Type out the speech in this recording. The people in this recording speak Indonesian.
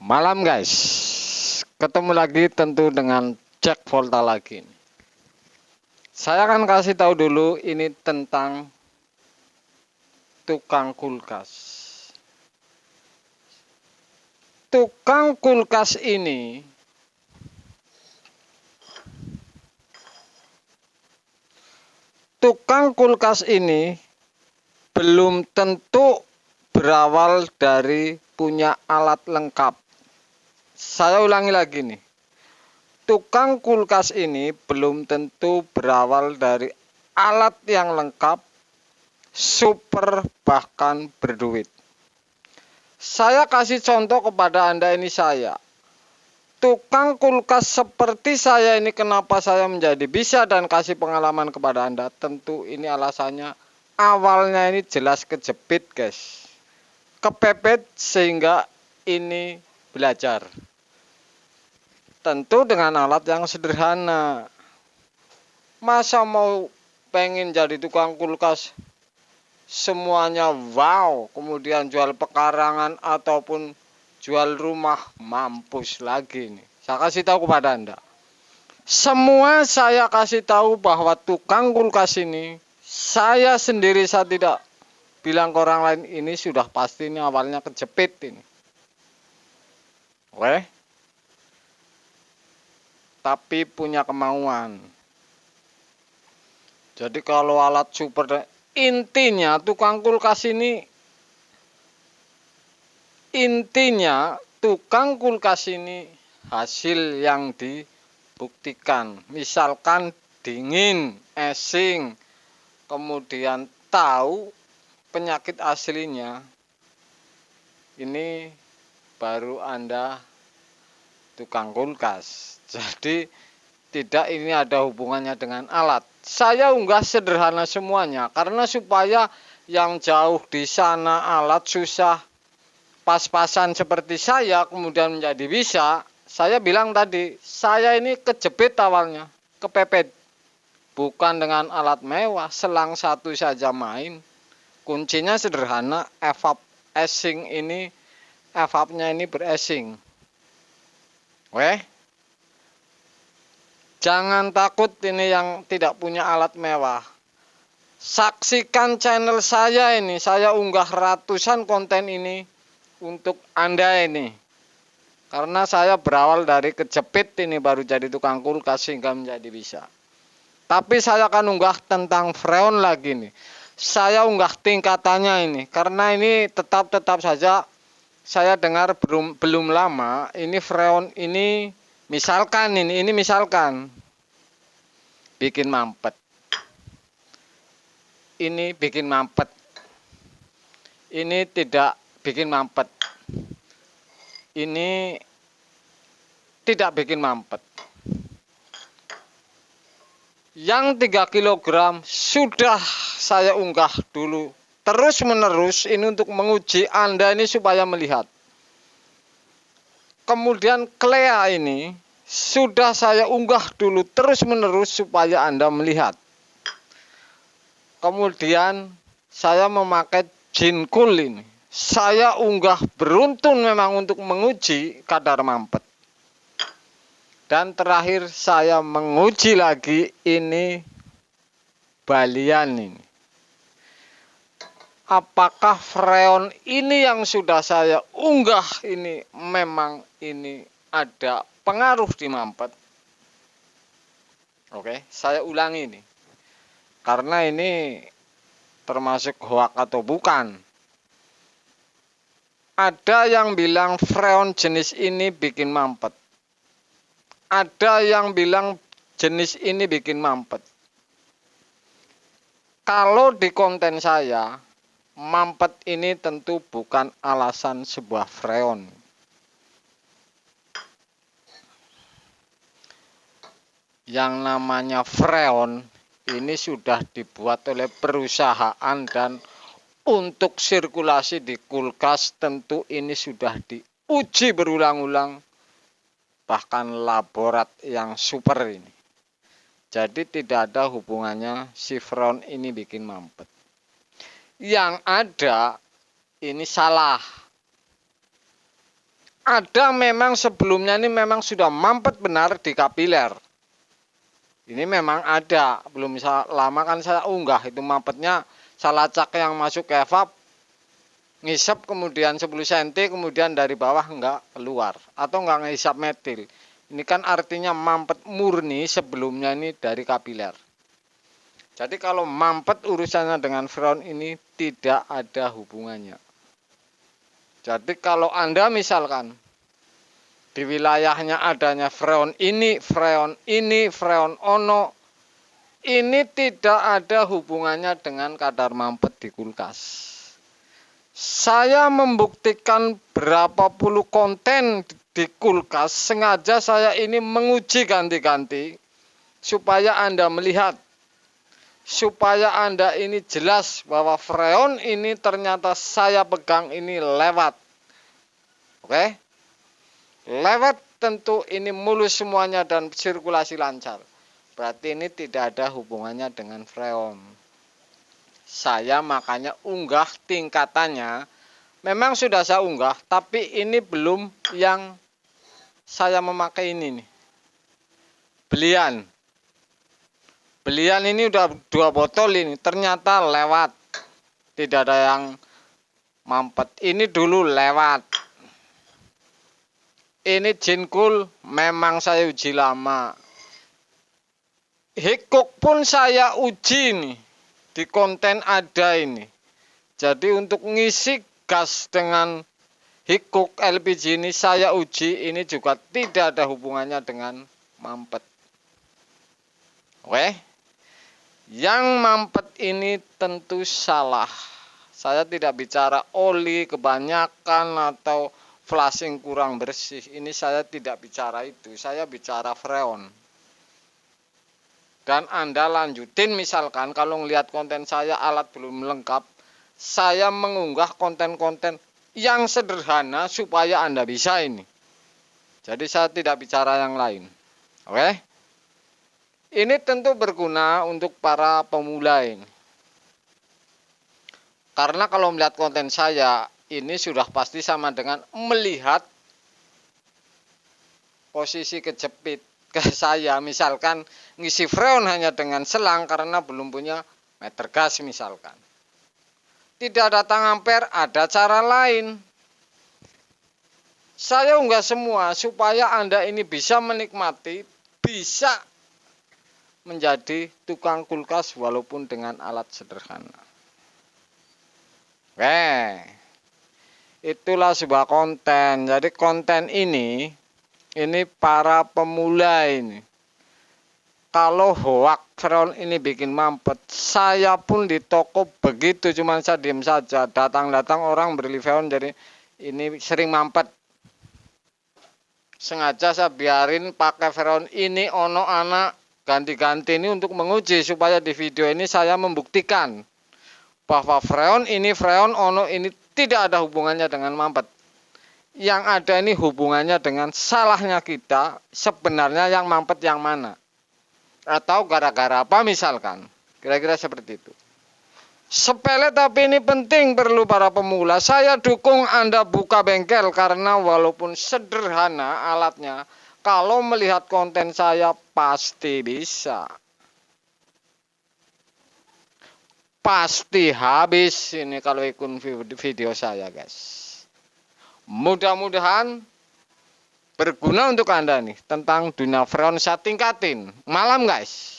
Malam guys, ketemu lagi tentu dengan Jack Volta lagi. Saya akan kasih tahu dulu ini tentang tukang kulkas. Tukang kulkas ini belum tentu berawal dari punya alat lengkap. Saya ulangi lagi nih. Tukang kulkas ini belum tentu berawal dari alat yang lengkap, super bahkan berduit. Saya kasih contoh kepada Anda ini tukang kulkas seperti saya ini, kenapa saya menjadi bisa dan kasih pengalaman kepada Anda. Tentu ini alasannya, awalnya ini jelas kejepit guys, kepepet sehingga ini belajar. Tentu dengan alat yang sederhana. Masa mau pengen jadi tukang kulkas semuanya wow, kemudian jual pekarangan ataupun jual rumah, mampus lagi nih. Saya kasih tahu kepada Anda. Semua saya kasih tahu bahwa tukang kulkas ini, saya sendiri, saya tidak bilang ke orang lain, ini sudah pasti ini awalnya kejepit ini. Oke? Tapi punya kemauan. Jadi kalau alat super, intinya tukang kulkas ini, tukang kulkas ini hasil yang dibuktikan. Misalkan dingin, esing, kemudian tahu penyakit aslinya, ini baru Anda tukang kulkas. Jadi tidak ini ada hubungannya dengan alat. Saya unggah sederhana semuanya karena supaya yang jauh di sana alat susah, pas-pasan seperti saya kemudian menjadi bisa. Saya bilang tadi, saya ini kejepit awalnya, kepepet. Bukan dengan alat mewah, selang satu saja main. Kuncinya sederhana, evap esing ini, evapnya ini beresing. Oke? Jangan takut ini yang tidak punya alat mewah. Saksikan channel saya ini, saya unggah ratusan konten ini untuk Anda ini. Karena saya berawal dari kejepit ini baru jadi tukang kulkas sehingga menjadi bisa. Tapi saya akan unggah tentang freon lagi nih. Saya unggah tingkatannya ini karena ini tetap saja saya dengar belum lama ini freon ini misalkan bikin mampet. Ini bikin mampet. Ini tidak bikin mampet. Ini tidak bikin mampet. Yang 3 kg sudah saya unggah dulu terus menerus ini untuk menguji Anda ini supaya melihat. Kemudian Clea ini sudah saya unggah dulu terus menerus supaya Anda melihat. Kemudian saya memakai Jinkul ini. Saya unggah beruntun memang untuk menguji kadar mampet. Dan terakhir saya menguji lagi ini Balian ini. Apakah freon ini yang sudah saya unggah ini memang ini ada pengaruh di mampet? Oke, saya ulangi ini. Karena ini termasuk hoak atau bukan. Ada yang bilang freon jenis ini bikin mampet. Ada yang bilang jenis ini bikin mampet. Kalau di konten saya, mampet ini tentu bukan alasan sebuah freon. Yang namanya freon ini sudah dibuat oleh perusahaan dan untuk sirkulasi di kulkas tentu ini sudah diuji berulang-ulang. Bahkan laborat yang super ini. Jadi tidak ada hubungannya si freon ini bikin mampet. Yang ada ini salah. ada memang sebelumnya ini memang sudah mampet benar di kapiler. Ini memang ada, belum lama kan saya unggah itu mampetnya saya lacak yang masuk ke evap, ngisap kemudian 10 cm, kemudian dari bawah enggak keluar atau enggak ngisap metil. Ini kan artinya mampet murni sebelumnya ini dari kapiler. Jadi kalau mampet urusannya dengan freon ini tidak ada hubungannya. Jadi kalau Anda misalkan di wilayahnya adanya freon ini, freon ono, ini tidak ada hubungannya dengan kadar mampet di kulkas. Saya membuktikan berapa puluh konten di kulkas, sengaja saya ini menguji ganti-ganti supaya Anda melihat, supaya Anda ini jelas bahwa freon ini ternyata saya pegang ini lewat. Oke? Lewat tentu ini mulus semuanya dan sirkulasi lancar. Berarti ini tidak ada hubungannya dengan freon. Saya makanya unggah tingkatannya. Memang sudah saya unggah, tapi ini belum yang saya memakai ini nih. Belian. Belian ini udah 2 botol ini, ternyata lewat. Tidak ada yang mampet. Ini dulu lewat. Ini Jinkul memang saya uji lama. Hikuk pun saya uji nih. Di konten ada ini. Jadi untuk ngisi gas dengan Hikuk LPG ini saya uji. Ini juga tidak ada hubungannya dengan mampet. Oke. Yang mampet ini tentu salah. Saya tidak bicara oli kebanyakan atau flashing kurang bersih. Ini saya tidak bicara itu. Saya bicara freon. Dan Anda lanjutin misalkan kalau ngelihat konten saya alat belum lengkap, saya mengunggah konten-konten yang sederhana supaya Anda bisa ini. Jadi saya tidak bicara yang lain. Oke? Ini tentu berguna untuk para pemula ini. Karena kalau melihat konten saya, ini sudah pasti sama dengan melihat posisi kejepit ke saya. Misalkan ngisi freon hanya dengan selang karena belum punya meter gas misalkan. Tidak datang ampere, ada cara lain. Saya unggah semua supaya Anda ini bisa menikmati, bisa menjadi tukang kulkas walaupun dengan alat sederhana. Oke. Itulah sebuah konten. Jadi konten ini para pemula ini. Kalau hoak freon ini bikin mampet, saya pun di toko begitu, cuman saya diam saja. Datang-datang orang beli freon jadi ini sering mampet. Sengaja saya biarin pakai freon ini ono anak ganti-ganti ini untuk menguji supaya di video ini saya membuktikan bahwa freon ono ini tidak ada hubungannya dengan mampet. Yang ada ini hubungannya dengan salahnya kita, sebenarnya yang mampet yang mana. Atau gara-gara apa misalkan. Kira-kira seperti itu. Sepele tapi ini penting perlu para pemula. Saya dukung Anda buka bengkel karena walaupun sederhana alatnya, kalau melihat konten saya pasti bisa. Pasti habis ini kalau ikut video saya guys. Mudah-mudahan berguna untuk Anda nih tentang dunia freon saya tingkatin. Malam guys.